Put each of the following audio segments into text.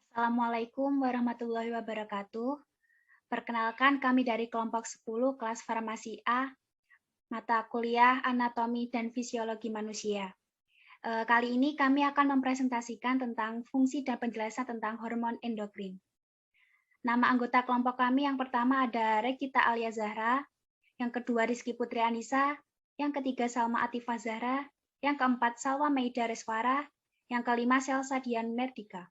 Assalamualaikum warahmatullahi wabarakatuh. Perkenalkan kami dari kelompok 10 kelas Farmasi A, mata kuliah Anatomi dan Fisiologi Manusia. Kali ini kami akan mempresentasikan tentang fungsi dan penjelasan tentang hormon endokrin. Nama anggota kelompok kami yang pertama ada Regita Alia Zahra, yang kedua Rizky Putri Anissa, yang ketiga Salma Atifah Zahra, yang keempat Salwa Maida Reswara, yang kelima Selsa Dian Merdika.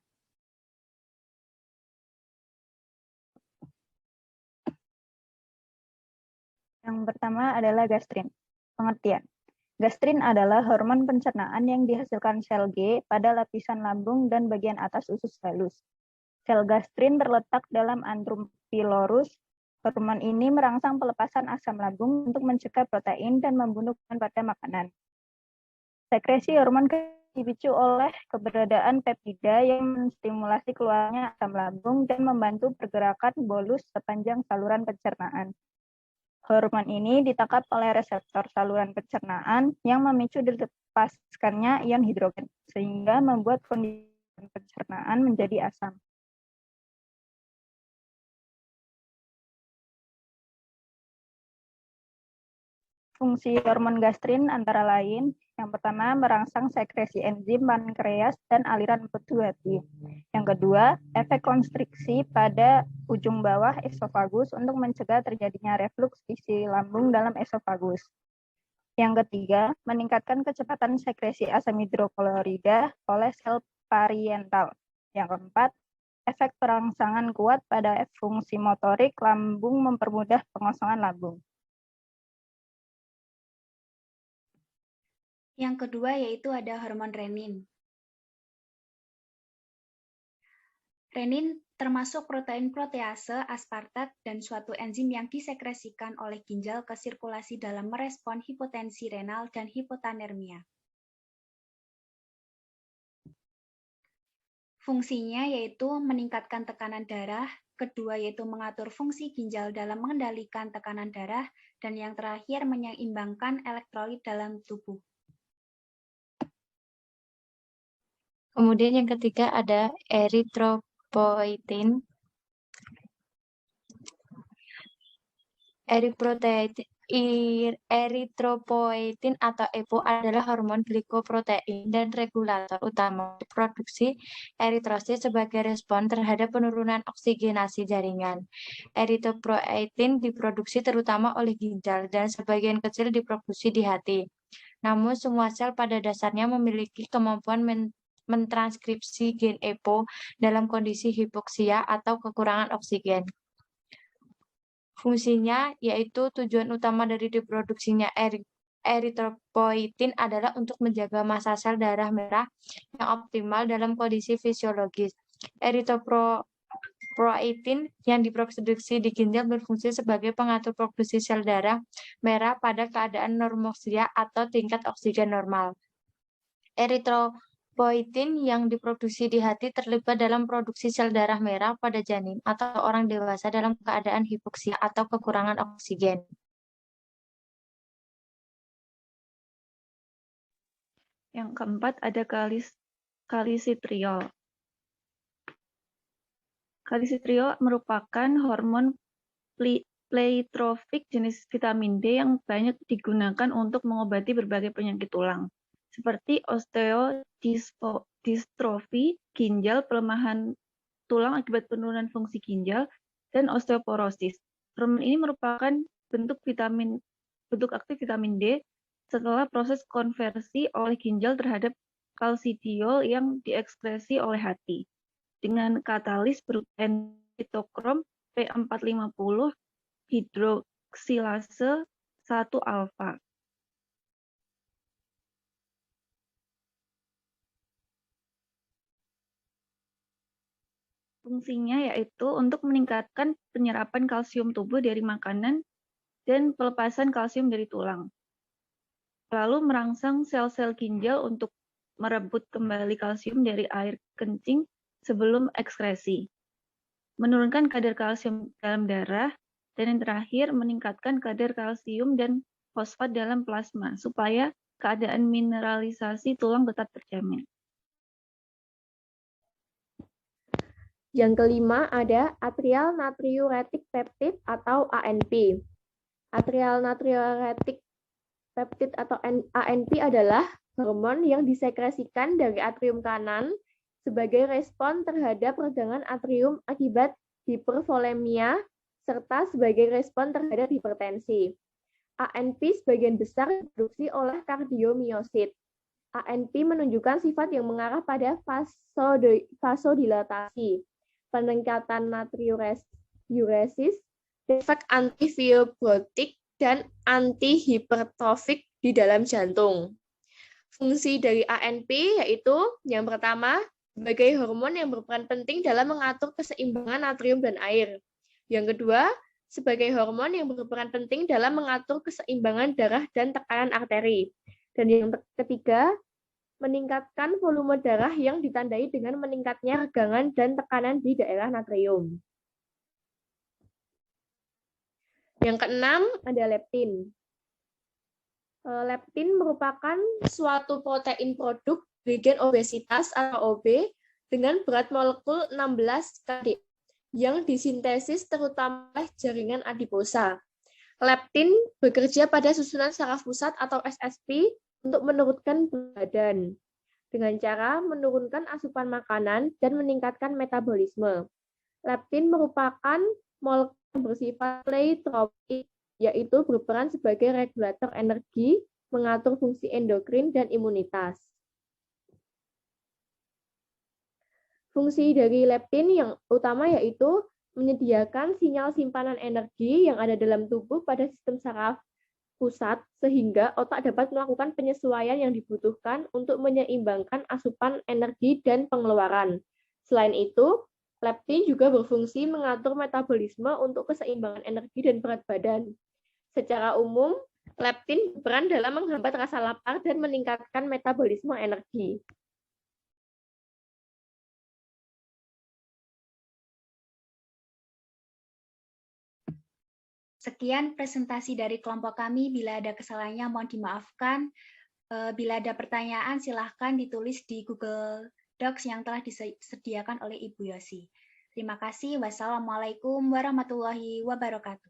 Yang pertama adalah gastrin. Pengertian. Gastrin adalah hormon pencernaan yang dihasilkan sel G pada lapisan lambung dan bagian atas usus halus. Sel gastrin terletak dalam antrum pylorus. Hormon ini merangsang pelepasan asam lambung untuk mencegah protein dan membunuh kuman pada makanan. Sekresi hormon dipicu oleh keberadaan peptida yang menstimulasi keluarnya asam lambung dan membantu pergerakan bolus sepanjang saluran pencernaan. Hormon ini ditangkap oleh reseptor saluran pencernaan yang memicu dilepaskannya ion hidrogen, sehingga membuat kondisi pencernaan menjadi asam. Fungsi hormon gastrin antara lain, yang pertama merangsang sekresi enzim pankreas dan aliran empedu hati. Yang kedua, efek konstriksi pada ujung bawah esofagus untuk mencegah terjadinya refluks isi lambung dalam esofagus. Yang ketiga, meningkatkan kecepatan sekresi asam hidroklorida oleh sel pariental. Yang keempat, efek perangsangan kuat pada fungsi motorik lambung mempermudah pengosongan lambung. Yang kedua yaitu ada hormon renin. Renin termasuk protein protease, aspartat, dan suatu enzim yang disekresikan oleh ginjal ke sirkulasi dalam merespon hipotensi renal dan hipotanermia. Fungsinya yaitu meningkatkan tekanan darah, kedua yaitu mengatur fungsi ginjal dalam mengendalikan tekanan darah, dan yang terakhir menyeimbangkan elektrolit dalam tubuh. Kemudian yang ketiga ada eritropoietin. Eritropoietin atau EPO adalah hormon glikoprotein dan regulator utama produksi eritrosit sebagai respon terhadap penurunan oksigenasi jaringan. Eritropoietin diproduksi terutama oleh ginjal dan sebagian kecil diproduksi di hati. Namun semua sel pada dasarnya memiliki kemampuan mentranskripsi gen EPO dalam kondisi hipoksia atau kekurangan oksigen. Fungsinya yaitu tujuan utama dari diproduksinya eritropoietin adalah untuk menjaga massa sel darah merah yang optimal dalam kondisi fisiologis. Eritropoietin yang diproduksi di ginjal berfungsi sebagai pengatur produksi sel darah merah pada keadaan normoksia atau tingkat oksigen normal. Eritropoietin yang diproduksi di hati terlibat dalam produksi sel darah merah pada janin atau orang dewasa dalam keadaan hipoksia atau kekurangan oksigen. Yang keempat ada kalisitriol. Kalisitriol merupakan hormon pleitrofik jenis vitamin D yang banyak digunakan untuk mengobati berbagai penyakit tulang, seperti osteodystrofi ginjal, pelemahan tulang akibat penurunan fungsi ginjal, dan osteoporosis. Hormon ini merupakan bentuk aktif vitamin D setelah proses konversi oleh ginjal terhadap kalsidiol yang diekskresi oleh hati dengan katalis berupa sitokrom P450 hidroksilase 1 alfa. Fungsinya yaitu untuk meningkatkan penyerapan kalsium tubuh dari makanan dan pelepasan kalsium dari tulang. Lalu merangsang sel-sel ginjal untuk merebut kembali kalsium dari air kencing sebelum ekskresi. Menurunkan kadar kalsium dalam darah, dan yang terakhir meningkatkan kadar kalsium dan fosfat dalam plasma supaya keadaan mineralisasi tulang tetap terjamin. Yang kelima ada atrial natriuretic peptide atau ANP. Atrial natriuretic peptide atau ANP adalah hormon yang disekresikan dari atrium kanan sebagai respon terhadap regangan atrium akibat hipervolemia serta sebagai respon terhadap hipertensi. ANP sebagian besar diproduksi oleh kardiomiosit. ANP menunjukkan sifat yang mengarah pada vasodilatasi, peningkatan natriuresis, efek antifibrotik, dan antihipertrofik di dalam jantung. Fungsi dari ANP yaitu yang pertama, sebagai hormon yang berperan penting dalam mengatur keseimbangan natrium dan air. Yang kedua, sebagai hormon yang berperan penting dalam mengatur keseimbangan darah dan tekanan arteri. Dan yang ketiga, meningkatkan volume darah yang ditandai dengan meningkatnya regangan dan tekanan di daerah natrium. Yang keenam ada leptin. Leptin merupakan suatu protein produk bagian obesitas atau OB dengan berat molekul 16 kDa yang disintesis terutama oleh jaringan adiposa. Leptin bekerja pada susunan saraf pusat atau SSP untuk menurunkan berat badan dengan cara menurunkan asupan makanan dan meningkatkan metabolisme. Leptin merupakan molekul bersifat pleiotropik, yaitu berperan sebagai regulator energi, mengatur fungsi endokrin dan imunitas. Fungsi dari leptin yang utama yaitu menyediakan sinyal simpanan energi yang ada dalam tubuh pada sistem saraf pusat sehingga otak dapat melakukan penyesuaian yang dibutuhkan untuk menyeimbangkan asupan energi dan pengeluaran. Selain itu, leptin juga berfungsi mengatur metabolisme untuk keseimbangan energi dan berat badan. Secara umum, leptin berperan dalam menghambat rasa lapar dan meningkatkan metabolisme energi. Sekian presentasi dari kelompok kami. Bila ada kesalahannya mohon dimaafkan. Bila ada pertanyaan silahkan ditulis di Google Docs yang telah disediakan oleh Ibu Yosi. Terima kasih. Wassalamualaikum warahmatullahi wabarakatuh.